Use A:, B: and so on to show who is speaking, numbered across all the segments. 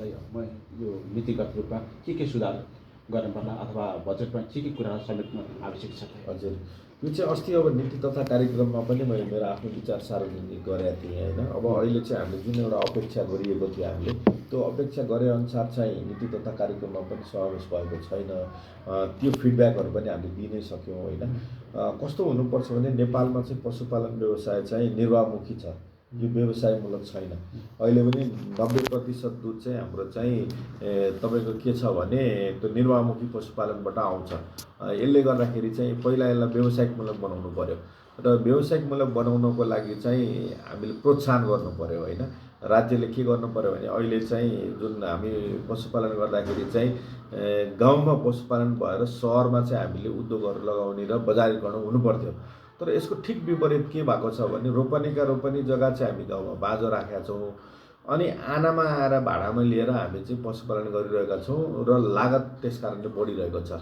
A: भन्दै म यो नीतिगत रूपमा के सुधार गर्न पर्ला अथवा बजेटमा के कुराहरू समेट्न आवश्यक छ?
B: हजुर, यो चाहिँ अस्ति अब नीति तथा कार्यक्रममा पनि मैले मेरो आफ्नो विचार सार्वजनिक गरेका थिएँ होइन। अब अहिले चाहिँ हामीले जुन एउटा अपेक्षा गरिएको थियो हामीले त्यो अपेक्षा गरे अनुसार चाहिँ नीति तथा कार्यक्रममा पनि समावेश भएको छैन। त्यो फिडब्याकहरू पनि हामीले दिनै सक्यौँ होइन। कस्तो हुनुपर्छ भने नेपालमा चाहिँ पशुपालन व्यवसाय चाहिँ निर्वाहमुखी छ, यो व्यवसायमूलक छैन। अहिले पनि 90% दुध चाहिँ हाम्रो चाहिँ तपाईँको के छ भने त्यो निर्वाहमुखी पशुपालनबाट आउँछ। यसले गर्दाखेरि चाहिँ पहिला यसलाई व्यवसायिकमूलक बनाउनु पर्यो र व्यवसायिकमूलक बनाउनको लागि चाहिँ हामीले प्रोत्साहन गर्नु पर्यो होइन। राज्यले के गर्नु पर्यो भने अहिले चाहिँ जुन हामी पशुपालन गर्दाखेरि चाहिँ गाउँमा पशुपालन भएर सहरमा चाहिँ हामीले उद्योगहरू लगाउने र बजारीकरण हुनुपर्थ्यो। तर यसको ठिक विपरीत के भएको छ भने रोपनी जग्गा चाहिँ हामी गाउँमा बाँझो राखेका छौँ अनि आनामा आएर भाडामा लिएर हामी चाहिँ पशुपालन गरिरहेका छौँ र लागत त्यस कारणले बढिरहेको छ।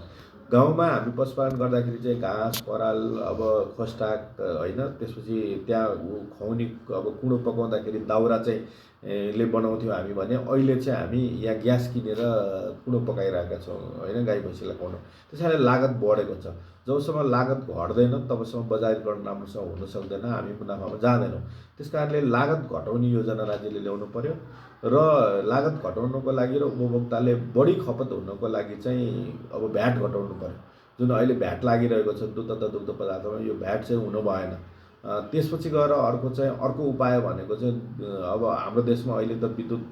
B: गाउँमा हामी पशुपालन गर्दाखेरि चाहिँ घाँस पराल अब खोस्टाक होइन, त्यसपछि त्यहाँ खुवाउने अब कुँडो पकाउँदाखेरि दाउरा चाहिँ ले बनाउँथ्यौँ हामी भने अहिले चाहिँ हामी यहाँ ग्यास किनेर कुँडो पकाइरहेका छौँ होइन, गाई भैँसीलाई खुवाउनु। त्यस कारणले लागत बढेको छ। जबसम्म लागत घट्दैन तबसम्म बजारीकरण राम्रोसँग हुन सक्दैन, हामी मुनाफामा जाँदैनौँ। त्यस कारणले लागत घटाउने योजना राज्यले ल्याउनु पर्यो र लागत घटाउनको लागि र उपभोक्ताले बढी खपत हुनको लागि चाहिँ अब भ्याट घटाउनु पर्यो। जुन अहिले भ्याट लागिरहेको छ दुध तथा दुग्ध पदार्थमा, यो भ्याट चाहिँ हुनु भएन। त्यसपछि गएर अर्को उपाय भनेको चाहिँ अब हाम्रो देशमा अहिले त विद्युत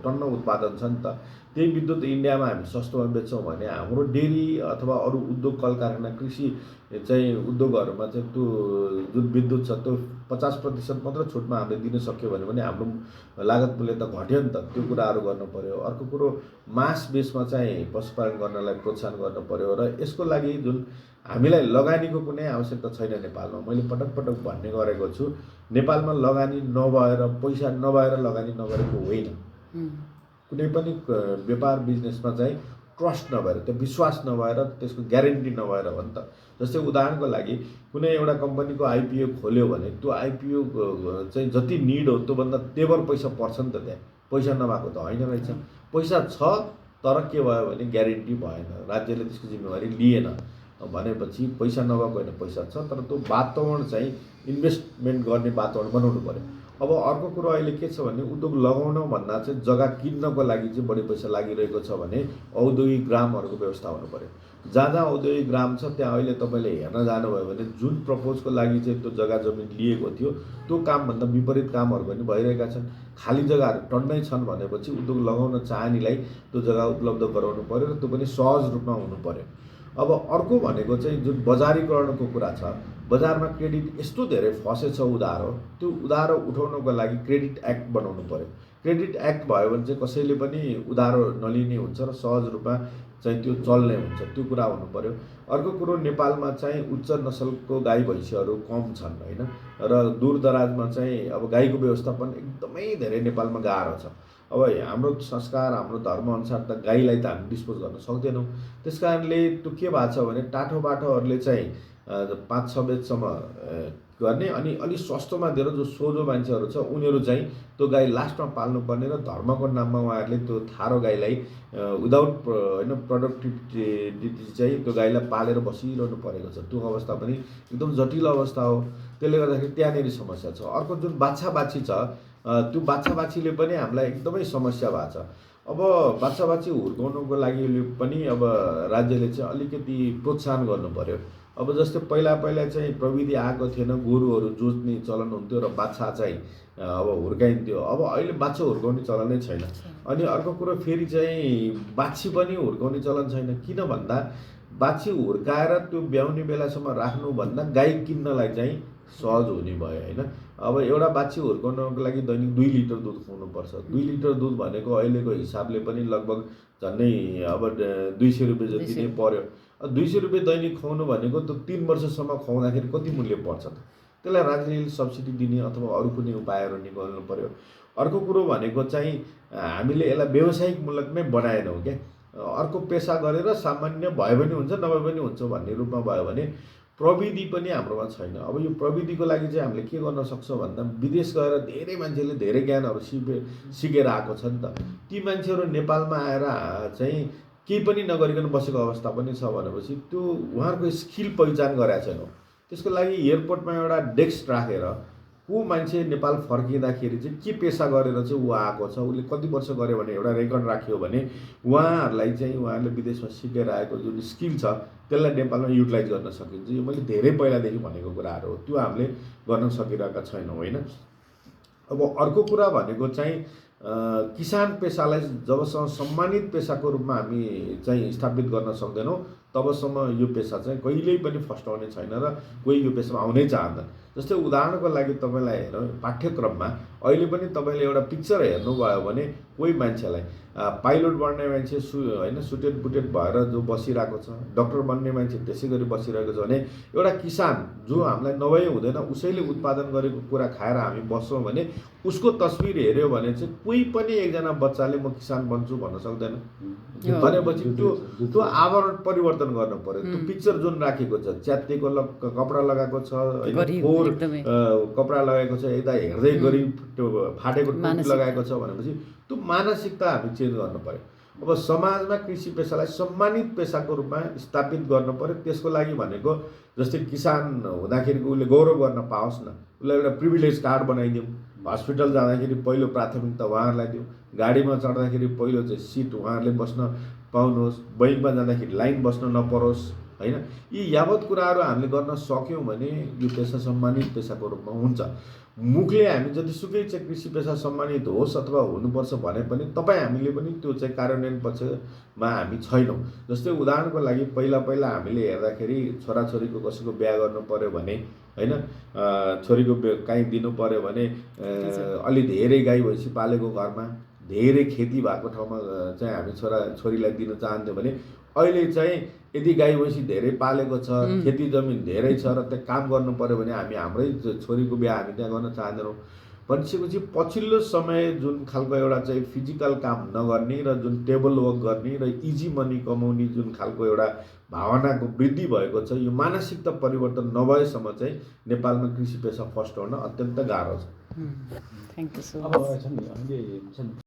B: टन्न उत्पादन छ नि त। त्यही विद्युत इन्डियामा हामी सस्तोमा बेच्छौँ भने हाम्रो डेरी अथवा अरू उद्योग कल कारखाना कृषि चाहिँ उद्योगहरूमा चाहिँ त्यो जुन विद्युत छ त्यो 50% मात्र छुटमा हामीले दिन सक्यो भने हाम्रो लागत मूल्य त घट्यो नि त। त्यो कुराहरू गर्नु पर्यो। अर्को कुरो मास बेसमा चाहिँ पशुपालन गर्नलाई प्रोत्साहन गर्नु पर्यो र यसको लागि जुन हामीलाई लगानीको कुनै आवश्यकता छैन नेपालमा। मैले पटक पटक भन्ने गरेको छु, नेपालमा लगानी नभएर पैसा नभएर लगानी नगरेको होइन। कुनै पनि व्यापार बिजनेसमा चाहिँ ट्रस्ट नभएर, त्यो विश्वास नभएर, त्यसको ग्यारेन्टी नभएर हो नि त। जस्तै उदाहरणको लागि कुनै एउटा कम्पनीको आइपिओ खोल्यो भने त्यो आइपिओ चाहिँ जति निड हो त्योभन्दा टेबल पैसा पर्छ नि त। त्यहाँ पैसा नभएको त होइन रहेछ। पैसा छ तर के भयो भने ग्यारेन्टी भएन, राज्यले त्यसको जिम्मेवारी लिएन भनेपछि पैसा नभएको होइन, पैसा छ तर त्यो वातावरण चाहिँ इन्भेस्टमेन्ट गर्ने वातावरण बनाउनु पर्यो। अब अर्को कुरो अहिले के छ भने उद्योग लगाउन भन्दा चाहिँ जग्गा किन्नको लागि चाहिँ बढी पैसा लागिरहेको छ भने औद्योगिक ग्रामहरूको व्यवस्था हुनु पर्यो। जहाँ जहाँ औद्योगिक ग्राम छ त्यहाँ अहिले तपाईँले हेर्न जानुभयो भने जुन प्रपोजको लागि चाहिँ त्यो जग्गा जमिन लिएको थियो त्यो कामभन्दा विपरीत कामहरू पनि भइरहेका छन्। खाली जग्गाहरू टन्नै छन् भनेपछि उद्योग लगाउन चाहनेलाई त्यो जग्गा उपलब्ध गराउनु पर्यो र त्यो पनि सहज रूपमा हुनु पर्यो। अब अर्को भनेको चाहिँ जुन बजारीकरणको कुरा छ, बजारमा क्रेडिट यस्तो धेरै फसेछ उधारो, त्यो उधारो उठाउनको लागि क्रेडिट एक्ट बनाउनु पर्यो। क्रेडिट एक्ट भयो भने चाहिँ कसैले पनि उधारो नलिने हुन्छ र सहज रूपमा चाहिँ त्यो चल्ने हुन्छ, त्यो कुरा हुनु पर्यो। अर्को कुरो नेपालमा चाहिँ उच्च नसलको गाई भैँसीहरू कम छन् होइन र दूरदराजमा चाहिँ अब गाईको व्यवस्थापन एकदमै धेरै नेपालमा गाह्रो छ। अब हाम्रो संस्कार हाम्रो धर्मअनुसार त गाईलाई त हामी डिस्पोज गर्न सक्दैनौँ। त्यस कारणले त्यो के भएको छ भने टाठो बाठोहरूले चाहिँ 5-6 बेचसम्म गर्ने अनि अलिक सस्तोमा दिएर जो सोझो मान्छेहरू छ उनीहरू चाहिँ त्यो गाई लास्टमा पाल्नुपर्ने र धर्मको नाममा उहाँहरूले त्यो थारो गाईलाई विदाउट होइन प्रोडक्टिभिटी चाहिँ त्यो गाईलाई पालेर बसिरहनु परेको छ। त्यो अवस्था पनि एकदम जटिल अवस्था हो। त्यसले गर्दाखेरि त्यहाँनिर समस्या छ। अर्को जुन बाछा बाछी छ त्यो बाछा बाछीले पनि हामीलाई एकदमै समस्या भएको छ। अब बाछा बाछी हुर्काउनुको लागि पनि अब राज्यले चाहिँ अलिकति प्रोत्साहन गर्नु पर्यो। अब जस्तै पहिला चाहिँ प्रविधि आएको थिएन, गोरुहरू जोत्ने चलन हुन्थ्यो र बाछा चाहिँ अब हुर्काइन्थ्यो। अब अहिले बाछा हुर्काउने चलन नै छैन। अनि अर्को कुरो फेरि चाहिँ बाछी पनि हुर्काउने चलन छैन। किन भन्दा बाछी हुर्काएर त्यो ब्याउने बेलासम्म राख्नुभन्दा गाई किन्नलाई चाहिँ सहज हुने भयो होइन। अब एउटा बाछी हुर्काउनको लागि दैनिक 2 लिटर दुध खुवाउनुपर्छ। 2 लिटर दुध भनेको अहिलेको हिसाबले पनि लगभग झन्डै अब 200 रुपियाँ जति नै पर्यो। 200 रुपियाँ दैनिक खुवाउनु भनेको त 3 वर्षसम्म खुवाउँदाखेरि कति मूल्य पर्छ त? त्यसलाई राज्यले सब्सिडी दिने अथवा अरू कुनै उपायहरू निकाल्नु पर्यो। अर्को कुरो भनेको चाहिँ हामीले यसलाई व्यावसायिकमूलक नै बनाएनौँ क्या। अर्को पेसा गरेर सामान्य भए पनि हुन्छ नभए पनि हुन्छ भन्ने रूपमा भयो भने प्रविधि पनि हाम्रोमा छैन। अब यो प्रविधिको लागि चाहिँ हामीले के गर्न सक्छौँ भन्दा विदेश गएर धेरै मान्छेले धेरै ज्ञानहरू सिकेर आएको छ नि त। ती मान्छेहरू नेपालमा आएर चाहिँ केही पनि नगरिकन बसेको अवस्था पनि छ भनेपछि त्यो उहाँहरूको स्किल पहिचान गरेका छैनौँ। त्यसको लागि एयरपोर्टमा एउटा डेस्क राखेर को मान्छे नेपाल फर्किँदाखेरि चाहिँ के पेसा गरेर चाहिँ ऊ आएको छ, उसले कति वर्ष गर्यो भने एउटा रेकर्ड राख्यो भने उहाँहरूलाई चाहिँ उहाँहरूले विदेशमा सिकेर आएको जुन स्किल छ त्यसलाई नेपालमा युटिलाइज गर्न सकिन्छ। यो मैले धेरै पहिलादेखि भनेको कुराहरू हो, त्यो हामीले गर्न सकिरहेका छैनौँ होइन। अब अर्को कुरा भनेको चाहिँ किसान पेसालाई जबसम्म सम्मानित पेसाको रूपमा हामी चाहिँ स्थापित गर्न सक्दैनौँ तबसम्म यो पेसा चाहिँ कहिल्यै पनि फस्टाउने छैन र कोही यो पेसामा आउनै चाहँदैन। जस्तै उदाहरणको लागि तपाईँलाई हेरौँ, पाठ्यक्रममा अहिले पनि तपाईँले एउटा पिक्चर हेर्नुभयो भने कोही मान्छेलाई पाइलट बन्ने मान्छे होइन सुटेड बुटेड भएर जो बसिरहेको छ, डक्टर बन्ने मान्छे त्यसै गरी बसिरहेको छ भने एउटा किसान जो हामीलाई नभए हुँदैन उसैले उत्पादन गरेको कुरा खाएर हामी बस्छौँ भने उसको तस्बिर हेऱ्यो भने चाहिँ कोही पनि एकजना बच्चाले म किसान बन्छु भन्न सक्दैन। भनेपछि त्यो आवरण परिवर्तन गर्नु पर्यो। त्यो पिक्चर जुन राखेको छ च्यातिएको कपडा लगाएको छ होइन, फोहोर कपडा लगाएको छ, यता हेर्दै गरिब त्यो फाटेको टोपी लगाएको छ भनेपछि त्यो मानसिकता हामी चेन्ज गर्नु पर्यो। अब समाजमा कृषि पेसालाई सम्मानित पेसाको रूपमा स्थापित गर्नु पर्यो। त्यसको लागि भनेको जस्तै किसान हुँदाखेरिको उसले गौरव गर्न पाओस् न, उसलाई एउटा प्रिभिलेज कार्ड बनाइदिउँ, हस्पिटल जाँदाखेरि पहिलो प्राथमिकता उहाँहरूलाई दिउँ, गाडीमा चढ्दाखेरि पहिलो चाहिँ सिट उहाँहरूले बस्न पाउनुहोस्, बैङ्कमा जाँदाखेरि लाइन बस्न नपरोस् होइन। यी यावत कुराहरू हामीले गर्न सक्यौँ भने यो पेसा सम्मानित पेसाको रूपमा हुन्छ। मुखले हामी जतिसुकै चाहिँ कृषि पेसा सम्मानित होस् अथवा हुनुपर्छ भने पनि हामीले पनि त्यो चाहिँ कार्यान्वयन पक्षमा हामी छैनौँ। जस्तै उदाहरणको लागि पहिला हामीले हेर्दाखेरि छोराछोरीको कसैको बिहा गर्नु पर्यो भने होइन, छोरीको काहीँ दिनु पर्यो भने अलि धेरै गाई भैँसी पालेको घरमा धेरै खेती भएको ठाउँमा चाहिँ हामी छोरीलाई दिन चाहन्थ्यौँ भने अहिले चाहिँ यदि गाई भैँसी धेरै पालेको छ, खेती जमिन धेरै छ र त्यहाँ काम गर्नु पर्यो भने हामी हाम्रै छोरीको बिहा हामी त्यहाँ गर्न चाहँदैनौँ। भनेपछि पछिल्लो समय जुन खालको एउटा चाहिँ फिजिकल काम नगर्ने र जुन टेबल वर्क गर्ने र इजी मनी कमाउने जुन खालको एउटा भावनाको वृद्धि भएको छ, यो मानसिकता परिवर्तन नभएसम्म चाहिँ नेपालमा कृषि पेसा फस्टाउन अत्यन्त गाह्रो छ।
A: अब